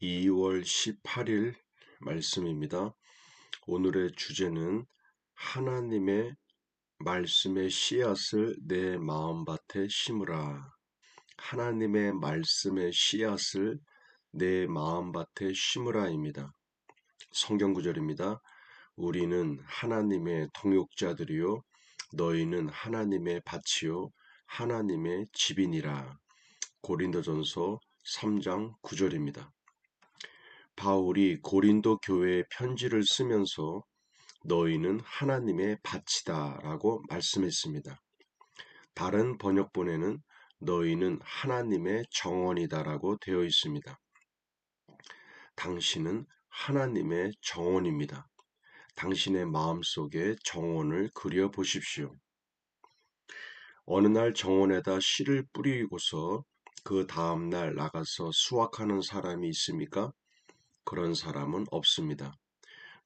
2월 18일 말씀입니다. 오늘의 주제는 하나님의 말씀의 씨앗을 내 마음밭에 심으라. 하나님의 말씀의 씨앗을 내 마음밭에 심으라입니다. 성경 구절입니다. 우리는 하나님의 동역자들이요 너희는 하나님의 밭이요 하나님의 집이니라. 고린도전서 3장 9절입니다. 바울이 고린도 교회에 편지를 쓰면서 너희는 하나님의 밭이다 라고 말씀했습니다. 다른 번역본에는 너희는 하나님의 정원이다 라고 되어 있습니다. 당신은 하나님의 정원입니다. 당신의 마음속에 정원을 그려 보십시오. 어느 날 정원에다 씨를 뿌리고서 그 다음날 나가서 수확하는 사람이 있습니까? 그런 사람은 없습니다.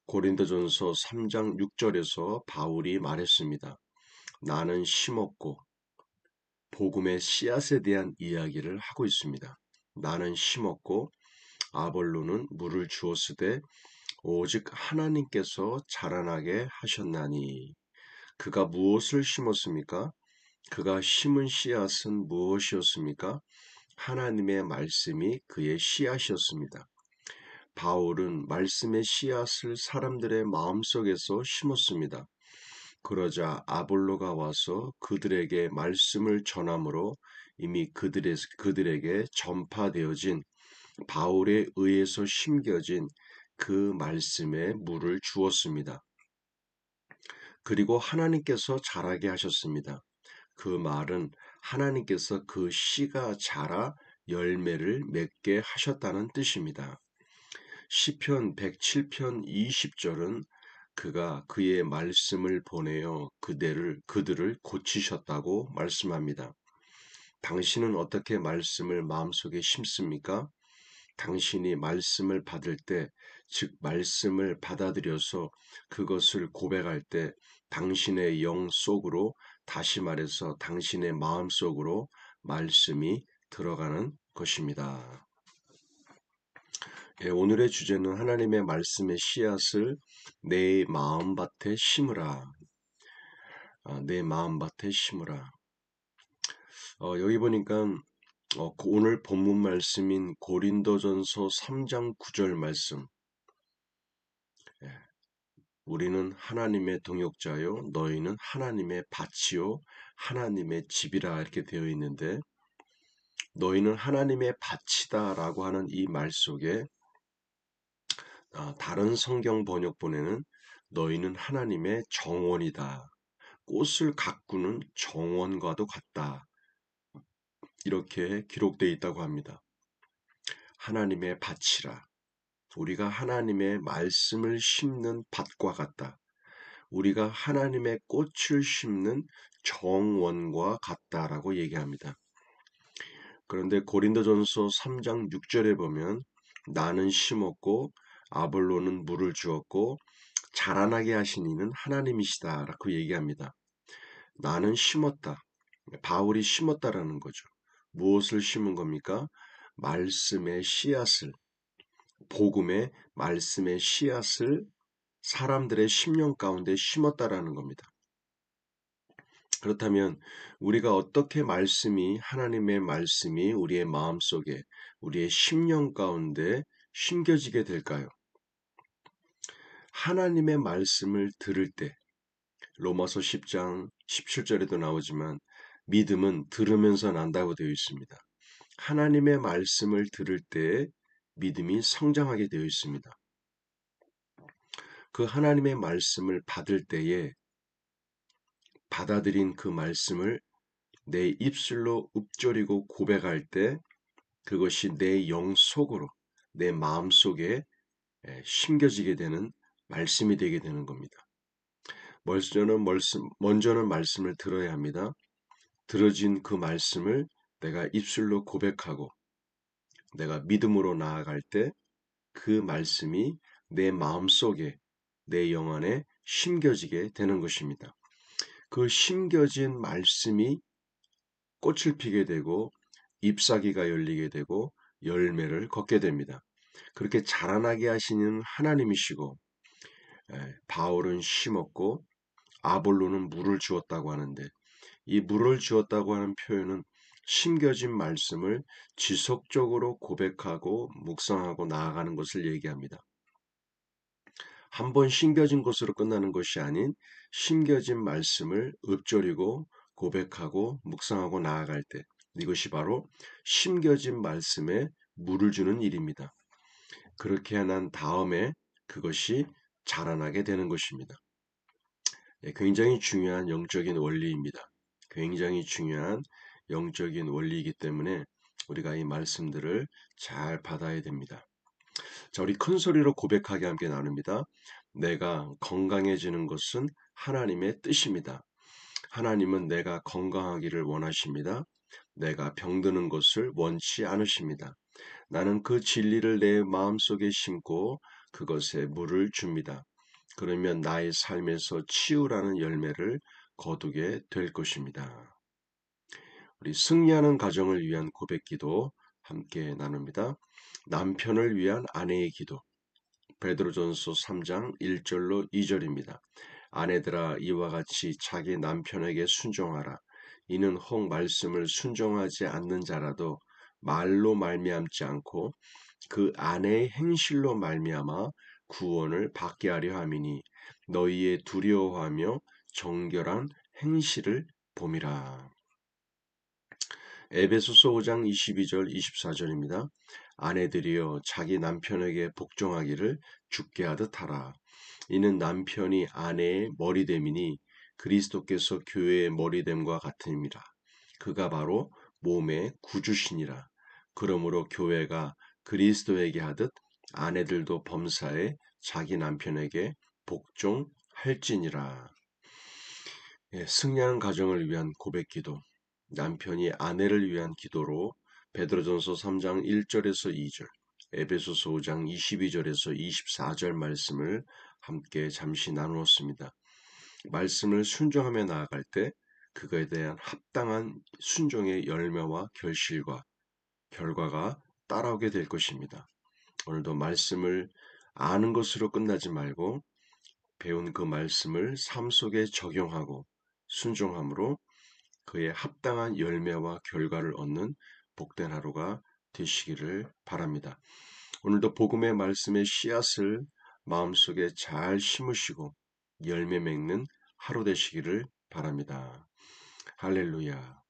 고린도전서 3장 6절에서 바울이 말했습니다. 나는 심었고 복음의 씨앗에 대한 이야기를 하고 있습니다. 나는 심었고 아볼로는 물을 주었으되 오직 하나님께서 자라나게 하셨나니. 그가 무엇을 심었습니까? 그가 심은 씨앗은 무엇이었습니까? 하나님의 말씀이 그의 씨앗이었습니다. 바울은 말씀의 씨앗을 사람들의 마음속에서 심었습니다. 그러자 아볼로가 와서 그들에게 말씀을 전함으로 이미 그들에게 전파되어진 바울에 의해서 심겨진 그 말씀에 물을 주었습니다. 그리고 하나님께서 자라게 하셨습니다. 그 말은 하나님께서 그 씨가 자라 열매를 맺게 하셨다는 뜻입니다. 시편 107편 20절은 그가 그의 말씀을 보내어 그들을 고치셨다고 말씀합니다. 당신은 어떻게 말씀을 마음속에 심습니까? 당신이 말씀을 받을 때, 즉 말씀을 받아들여서 그것을 고백할 때 당신의 영 속으로, 다시 말해서 당신의 마음 속으로 말씀이 들어가는 것입니다. 오늘의 주제는 하나님의 말씀의 씨앗을 내 마음밭에 심으라. 내 마음밭에 심으라. 여기 보니까 오늘 본문 말씀인 고린도전서 3장 9절 말씀. 우리는 하나님의 동역자요 너희는 하나님의 밭이요 하나님의 집이라 이렇게 되어 있는데, 너희는 하나님의 밭이다 라고 하는 이 말 속에 다른 성경 번역본에는 너희는 하나님의 정원이다. 꽃을 가꾸는 정원과도 같다. 이렇게 기록되어 있다고 합니다. 하나님의 밭이라. 우리가 하나님의 말씀을 심는 밭과 같다. 우리가 하나님의 꽃을 심는 정원과 같다라고 얘기합니다. 그런데 고린도전서 3장 6절에 보면 나는 심었고 아볼로는 물을 주었고 자라나게 하신 이는 하나님이시다 라고 얘기합니다. 나는 심었다. 바울이 심었다라는 거죠. 무엇을 심은 겁니까? 말씀의 씨앗을, 복음의 말씀의 씨앗을 사람들의 심령 가운데 심었다라는 겁니다. 그렇다면 우리가 어떻게 하나님의 말씀이 우리의 마음속에, 우리의 심령 가운데 심겨지게 될까요? 하나님의 말씀을 들을 때, 로마서 10장 17절에도 나오지만 믿음은 들으면서 난다고 되어 있습니다. 하나님의 말씀을 들을 때 믿음이 성장하게 되어 있습니다. 그 하나님의 말씀을 받을 때에 받아들인 그 말씀을 내 입술로 읊조리고 고백할 때 그것이 내 영 속으로, 내 마음 속에 심겨지게 되는 말씀이 되게 되는 겁니다. 먼저는 말씀을 들어야 합니다. 들어진 그 말씀을 내가 입술로 고백하고 내가 믿음으로 나아갈 때 그 말씀이 내 마음 속에, 내 영 안에 심겨지게 되는 것입니다. 그 심겨진 말씀이 꽃을 피게 되고 잎사귀가 열리게 되고 열매를 걷게 됩니다. 그렇게 자라나게 하시는 하나님이시고, 바울은 심었고 아볼로는 물을 주었다고 하는데, 이 물을 주었다고 하는 표현은 심겨진 말씀을 지속적으로 고백하고 묵상하고 나아가는 것을 얘기합니다. 한 번 심겨진 것으로 끝나는 것이 아닌 심겨진 말씀을 읊조리고 고백하고 묵상하고 나아갈 때, 이것이 바로 심겨진 말씀에 물을 주는 일입니다. 그렇게 난 다음에 그것이 자라나게 되는 것입니다. 굉장히 중요한 영적인 원리입니다. 굉장히 중요한 영적인 원리이기 때문에 우리가 이 말씀들을 잘 받아야 됩니다. 자, 우리 큰 소리로 고백하게 함께 나눕니다. 내가 건강해지는 것은 하나님의 뜻입니다. 하나님은 내가 건강하기를 원하십니다. 내가 병드는 것을 원치 않으십니다. 나는 그 진리를 내 마음속에 심고 그것에 물을 줍니다. 그러면 나의 삶에서 치유라는 열매를 거두게 될 것입니다. 우리 승리하는 가정을 위한 고백기도 함께 나눕니다. 남편을 위한 아내의 기도. 베드로전서 3장 1절로 2절입니다. 아내들아 이와 같이 자기 남편에게 순종하라. 이는 혹 말씀을 순종하지 않는 자라도 말로 말미암지 않고 그 아내의 행실로 말미암아 구원을 받게 하려 함이니 너희의 두려워하며 정결한 행실을 봄이라. 에베소서 5장 22절 24절입니다. 아내들이여 자기 남편에게 복종하기를 주께 하듯 하라. 이는 남편이 아내의 머리됨이니 그리스도께서 교회의 머리됨과 같음이라. 그가 바로 몸의 구주시니라. 그러므로 교회가 그리스도에게 하듯 아내들도 범사에 자기 남편에게 복종할지니라. 승리하는 가정을 위한 고백기도, 남편이 아내를 위한 기도로 베드로전서 3장 1절에서 2절, 에베소서 5장 22절에서 24절 말씀을 함께 잠시 나누었습니다. 말씀을 순종하며 나아갈 때 그거에 대한 합당한 순종의 열매와 결과가 따라오게 될 것입니다. 오늘도 말씀을 아는 것으로 끝나지 말고 배운 그 말씀을 삶 속에 적용하고 순종함으로 그의 합당한 열매와 결과를 얻는 복된 하루가 되시기를 바랍니다. 오늘도 복음의 말씀의 씨앗을 마음속에 잘 심으시고 열매 맺는 하루 되시기를 바랍니다. 할렐루야.